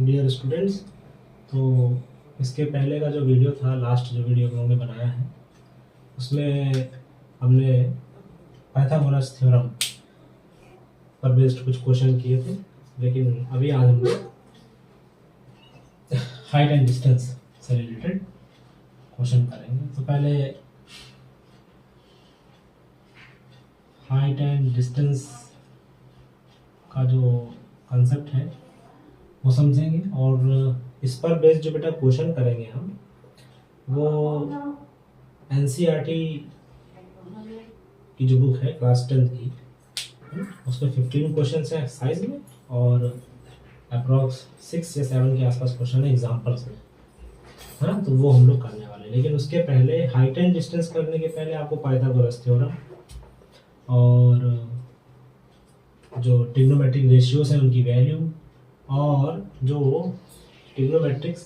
Dear students, तो इसके पहले का जो वीडियो था, लास्ट जो वीडियो हम लोगों ने बनाया है, उसमें हमने पाइथागोरस थ्योरम पर बेस्ड कुछ क्वेश्चन किए थे। लेकिन अभी आज हम लोग हाइट एंड डिस्टेंस से रिलेटेड क्वेश्चन करेंगे। तो पहले हाइट एंड डिस्टेंस का जो कंसेप्ट है वो समझेंगे, और इस पर बेस्ड जो बेटा क्वेश्चन करेंगे हम, वो एनसीईआरटी की जो बुक है क्लास 10 की, उसमें 15 क्वेश्चन है एक्सरसाइज में, और अप्रॉक्स 6 या 7 के आसपास क्वेश्चन है एग्जाम्पल्स में, है ना। तो वो हम लोग करने वाले हैं। लेकिन उसके पहले हाइट एंड डिस्टेंस करने के पहले आपको पाइथागोरस थ्योरम और जो ट्रिग्नोमेट्रिक रेशियोज हैं उनकी वैल्यू, और जो ट्रिग्नोमेट्रिक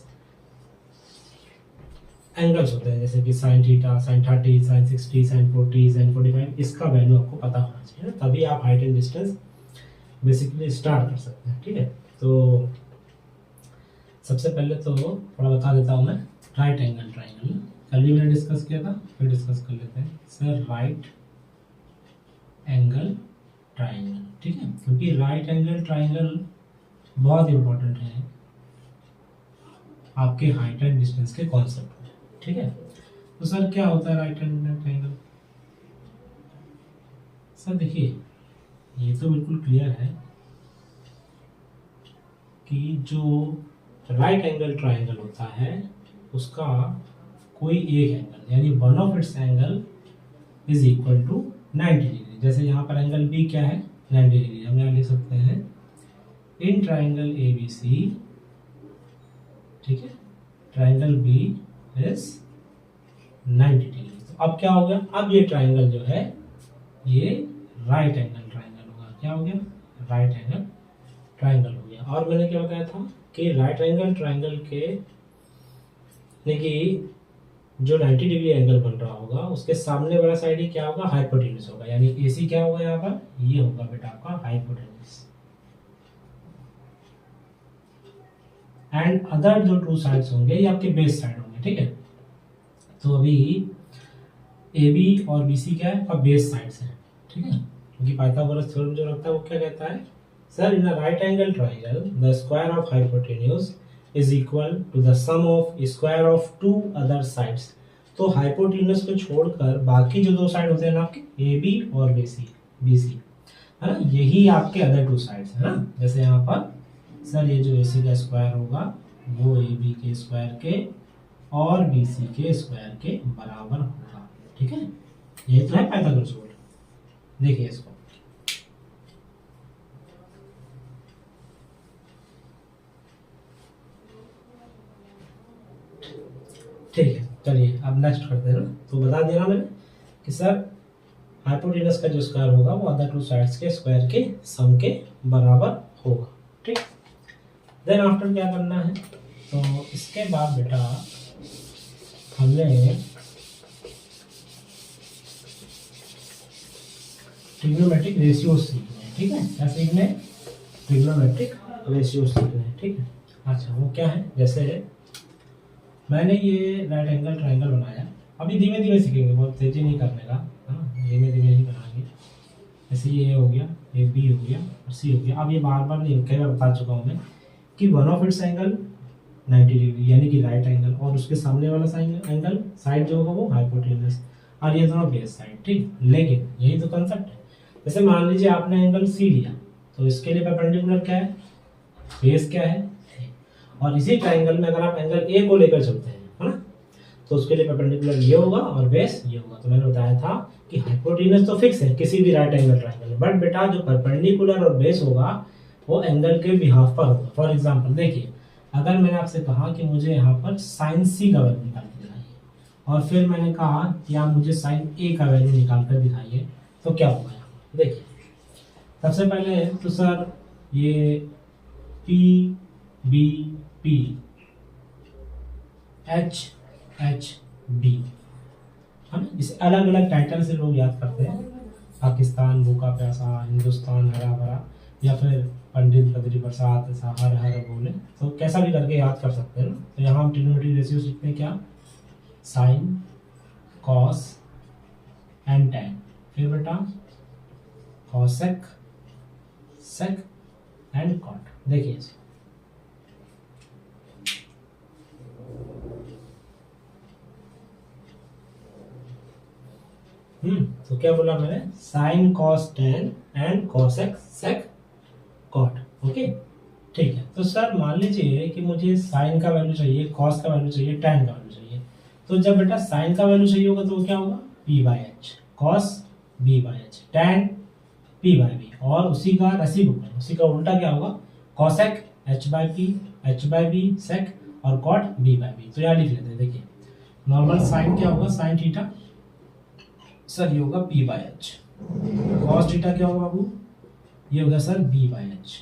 एंगल्स होते हैं जैसे कि sine theta, sine 30, sine 60, sine 40, sine 45, इसका वैल्यू आपको पता होना चाहिए ना, तभी आप height and distance basically start कर सकते हैं। ठीक है, तो सबसे पहले तो थोड़ा बता देता हूँ मैं। राइट एंगल ट्राइंगल कल भी मैंने डिस्कस किया था, फिर डिस्कस कर लेते हैं सर। राइट एंगल ट्राइंगल, ठीक है, क्योंकि राइट एंगल ट्राइंगल बहुत इंपॉर्टेंट है आपके हाइट एंड डिस्टेंस के कॉन्सेप्ट में। ठीक है, तो सर क्या होता है राइट एंगल ट्राइंगल? सर देखिए, ये तो बिल्कुल क्लियर है कि जो राइट एंगल ट्राइंगल होता है उसका कोई एक एंगल यानी one of its angle is equal to 90 degree. जैसे यहाँ पर एंगल बी क्या है, 90 डिग्री। हम यहाँ लिख सकते हैं in triangle A B C, ठीक है, ट्राइंगल बी इज 90 डिग्री। तो अब क्या हो गया, अब ये ट्राइंगल जो है ये राइट एंगल ट्राइंगल होगा। क्या हो गया, राइट एंगल ट्राइंगल हो गया। और मैंने क्या बताया था कि राइट एंगल ट्राइंगल के देखिए जो 90 डिग्री एंगल बन रहा होगा उसके सामने वाला साइड ही क्या होगा, हाइपोटेन्यूज होगा। यानी एसी क्या होगा यहाँ पर, ये होगा बेटा आपका हाइपोटेन्यूज। एंड अदर जो टू साइड्स होंगे ये आपके बेस साइड होंगे। ठीक है, तो अभी ए बी और बी सी क्या है, आपका बेस साइड्स है। ठीक है, क्योंकि पाइथागोरस थ्योरम जो रखता है वो क्या कहता है, sir in a right angle triangle the square of hypotenuse is equal to the sum of square of two other sides. तो हाइपोटेन्यूज को छोड़कर बाकी जो दो साइड होते हैं ना आपके, ए बी और बी सी, है ना, यही आपके अदर टू साइड्स है ना। जैसे यहाँ पर सर ये जो ए सी का स्क्वायर होगा वो ए बी के स्क्वायर के और बी सी के स्क्वायर के बराबर होगा। ठीक है, ये तो है पाइथागोरस रूल। देखिए इसको, ठीक है, चलिए अब नेक्स्ट करते हैं ना। तो बता दिया ना मैंने कि सर हाइपोटेनस का जो स्क्वायर होगा वो अदर टू साइड्स के स्क्वायर के सम के बराबर होगा। ठीक, देन आफ्टर क्या करना है, तो इसके बाद बेटा हमने ट्रिग्नोमेट्रिक रेशियो सीखने हैं। ठीक है, क्या सीखने हैं, ट्रिग्नोमेट्रिक रेशियो सीखने हैं। ठीक है, अच्छा वो क्या है, जैसे मैंने ये राइट एंगल ट्राइंगल बनाया। अभी धीमे धीमे सीखेंगे, बहुत तेजी नहीं करने का, धीमे धीमे ही बनाएंगे। जैसे ये हो गया, ये बी हो गया और सी हो गया। अब ये बार बार नहीं, कई बार बता चुका हूँ मैं कि one of its angle 90 degree यानी कि राइट एंगल, और उसके सामने वाला एंगल साइड जो होगा वो हाइपोटेन्यूज, और ये दोनों बेस साइड। ठीक, लेकिन यही तो कंसेप्ट है। जैसे मान लीजिए आपने एंगल सी लिया, तो इसके लिए परपेंडिकुलर क्या है, बेस क्या है, और इसी ट्राइंगल में अगर आप एंगल ए को लेकर चलते हैं, है ना, तो उसके लिए परपेंडिकुलर ये होगा और बेस ये होगा। तो मैंने बताया था कि हाइपोटेन्यूज तो फिक्स है किसी भी राइट एंगल ट्राइंगल में, बट बेटा जो परपेंडिकुलर और बेस होगा वो एंगल के बिहाफ पर होगा। फॉर एग्जांपल देखिए, अगर मैंने आपसे कहा कि मुझे यहाँ पर साइन सी का वैल्यू निकाल के दिखाइए, और फिर मैंने कहा कि आप मुझे साइन ए का वैल्यू निकाल कर दिखाइए, तो क्या होगा यहाँ पर देखिए। सबसे पहले तो सर ये P B P H H B, हम इसे अलग अलग टाइटल से लोग याद करते हैं, पाकिस्तान भूखा प्यासा, हिंदुस्तान हरा भरा, या फिर पंडित बद्री प्रसाद ऐसा हर हर बोले, तो कैसा भी करके याद कर सकते हैं ना। तो यहाँ हम ट्रिग्नोमेट्रिक रेशियो सीखते हैं क्या, साइन, कॉस एंड टैन, फिर बेटा कॉसेक, सेक एंड कॉट। देखिए तो क्या बोला मैंने, sine cos tan and cosec sec cot. Okay ठीक है। तो सर मान लीजिए कि मुझे साइन का वैल्यू चाहिए, कॉस का वैल्यू चाहिए, टेन का वैल्यू चाहिए। तो जब बेटा साइन का वैल्यू चाहिए होगा तो क्या होगा, P by H, cos B by H, tan P by B, और उसी का रेसिप्रोकल, उसी का उल्टा क्या होगा, cosec H by P, H by B sec, और कॉट बी बाई बी। तो यहाँ लिख लेते हैं, देखिए नॉर्मल साइन क्या होगा, साइन थीटा सर ये होगा P by H, cos theta क्या होगा बाबू, ये होगा sir B by H,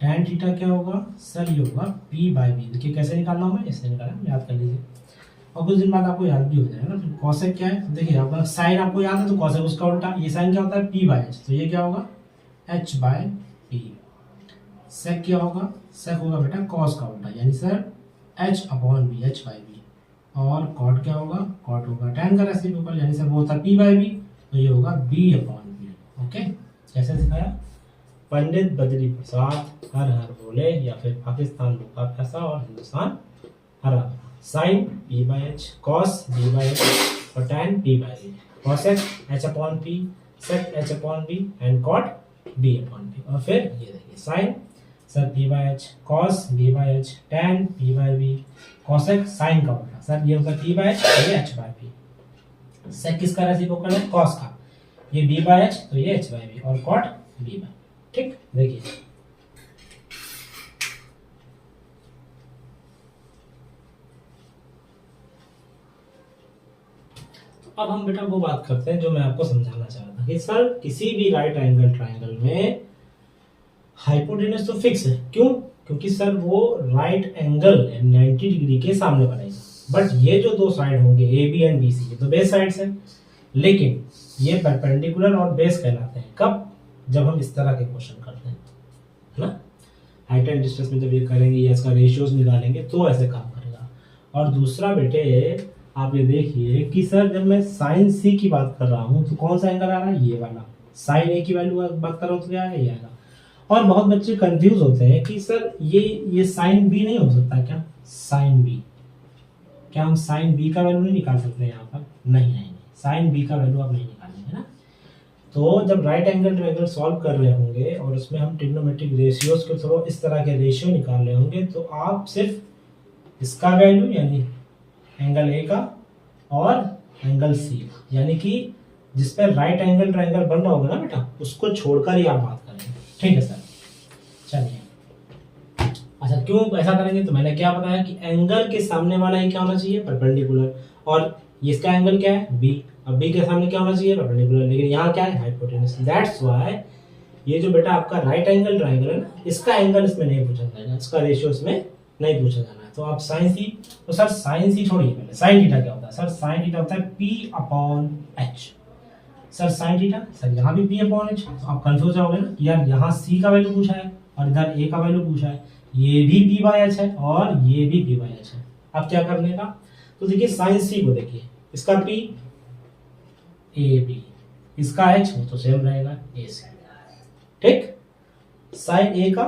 tan theta क्या होगा सर ये होगा पी बाई बी। देखिए कैसे निकालना होगा, इससे निकालना, याद कर लीजिए और कुछ दिन बाद आपको याद भी हो जाएगा ना। फिर कॉसेक क्या है, देखिए आपका साइन आपको याद है तो कॉसेक उसका उल्टा, ये साइन क्या होता है पी बाई एच, तो ये क्या होगा एच बाई पी। सेक क्या होगा, सेक होगा बेटा कॉस का उल्टा, यानी sir H upon B, H by B. और कॉट क्या होगा, कॉट होगा टैन का रेसिप्रोकल, यानी सर वो होता है पी बाई बी, तो ये होगा बी अपॉन बी। ओके कैसे सिखाया, पंडित बद्री प्रसाद हर हर बोले, या फिर पाकिस्तान लुका पैसा और हिंदुस्तान हरा। Sine P by H, cos B by H, और tan P by B, cosec H upon P, sec H upon B and cot B upon B. और फिर ये देखिए sine sir P by H, cos B by H, tan P by B, cosec sine का उल्टा sir ये होगा P by H, ये H by P. Sec किसका रेसिप्रोकल है, कॉस का, ये बी बाई एच तो ये एच बाई बी, और कॉट बी बाई। ठीक देखिए अब हम बेटा वो बात करते हैं जो मैं आपको समझाना चाह रहा था कि सर किसी भी राइट एंगल ट्राइंगल में हाइपोटेनस तो फिक्स है, क्यों, क्योंकि सर वो राइट एंगल 90 डिग्री के सामने बनेगा। बट ये जो दो साइड होंगे A B and B C, ये तो बेस साइड्स है, लेकिन ये परपेंडिकुलर और बेस कहलाते हैं कब, जब हम इस तरह के क्वेश्चन करते हैं, है ना। हाइट एंड डिस्टेंस में जब ये करेंगे या इसका रेशियोज निकालेंगे तो ऐसे काम करेगा। और दूसरा बेटे आप ये देखिए कि सर जब मैं साइन सी की बात कर रहा हूँ तो कौन सा एंगल आ रहा है, ये वाला। साइन ए की वैल्यू बात कर रहा हूँ तो क्या आएगा, ये आएगा। और बहुत बच्चे कंफ्यूज होते हैं कि सर ये साइन बी नहीं हो सकता क्या, साइन बी, क्या हम साइन बी का वैल्यू नहीं निकाल सकते यहाँ पर, नहीं नहीं, साइन बी का वैल्यू आप नहीं निकालेंगे ना। तो जब राइट एंगल ट्रायंगल सॉल्व कर रहे होंगे और उसमें हम ट्रिग्नोमेट्रिक रेशियोज के थ्रू इस तरह के रेशियो निकाल रहे होंगे, तो आप सिर्फ इसका वैल्यू यानी एंगल ए का और एंगल सी यानी कि जिस पर राइट एंगल ट्रायंगल बन रहा होगा ना बेटा, उसको छोड़कर ही आप बात करेंगे। ठीक है सर, चलिए। अच्छा क्यों ऐसा करेंगे, तो मैंने क्या बताया कि एंगल के सामने वाला ही क्या होना चाहिए, परपेंडिकुलर, और इसका एंगल क्या है बी, अब बी के सामने क्या होना चाहिए, परपेंडिकुलर, लेकिन यहाँ क्या है हाइपोटेनस। दैट्स व्हाई ये जो बेटा आपका राइट एंगल ट्रायंगल है ना, इसका एंगल इसमें नहीं पूछा जाएगा, इसका रेशियो इसमें नहीं पूछा जाना है। तो आप साइन सी, तो सर साइन सी छोड़िए, पहले साइन थीटा क्या होता है, सर साइन थीटा होता है P upon H. Sir sine theta, sir यहाँ भी पी अपॉन एच, तो आप कंफ्यूज जाओगे ना यार, यहाँ सी का वैल्यू पूछा है और इधर ए का वैल्यू पूछा है, ये भी पी बाई एच है और ये भी पी बाई एच है। अब क्या करने का, तो देखिए साइन सी को देखिए, इसका पी ए बी, इसका एच वो तो सेम रहेगा ए से। ठीक, साइन ए का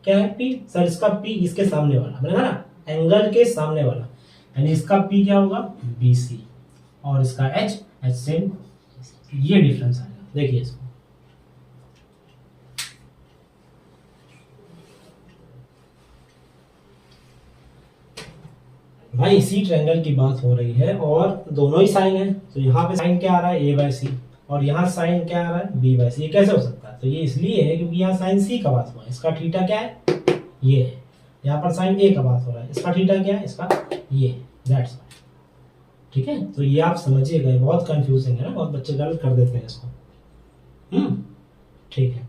क्या है पी, सर इसका पी इसके सामने वाला बनेगा ना, एंगल के सामने वाला, यानी इसका पी क्या होगा बी सी, और इसका एच एच सेम, ये डिफरेंस आएगा। देखिए इसको, भाई इसी ट्रायंगल की बात हो रही है और दोनों ही साइन है, तो यहाँ पे साइन क्या आ रहा है ए बाई सी, और यहाँ साइन क्या आ रहा है बी बाई सी। ये कैसे हो सकता है, तो ये इसलिए है क्योंकि यहाँ साइन सी का बात हुआ है, इसका थीटा क्या है ये है, यहाँ पर साइन ए का बात हो रहा है, इसका थीटा क्या है, इसका ये, दैट्स व्हाई। ठीक है, तो ये आप समझिएगा, बहुत कंफ्यूजिंग है ना, बहुत बच्चे गलत कर देते हैं इसको। ठीक है।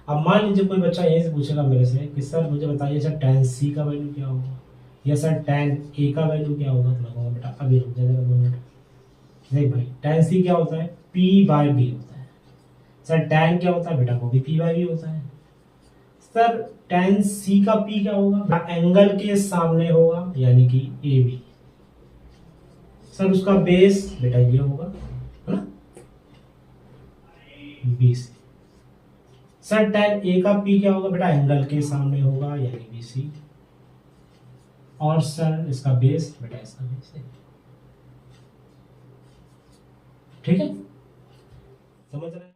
अब मान लीजिए कोई बच्चा यहीं से पूछेगा मेरे से कि सर मुझे बताइए सर tan सी का वैल्यू क्या होगा, या सर tan ए का वैल्यू क्या होगा, तो मैं कहूँगा बेटा अभी रुक जाएगा 2 मिनट। देख भाई tan सी क्या होता है, p बाई बी होता है। सर tan क्या होता है बेटा, वो भी p बाई बी होता है। सर tan C का P क्या होगा? एंगल के सामने होगा यानी कि AB। सर उसका बेस बेटा ये होगा, है ना, BC। सर tan A का P क्या होगा बेटा? एंगल के सामने होगा यानी BC। और सर इसका बेस बेटा इसका बेस है। ठीक है, समझ रहे हैं?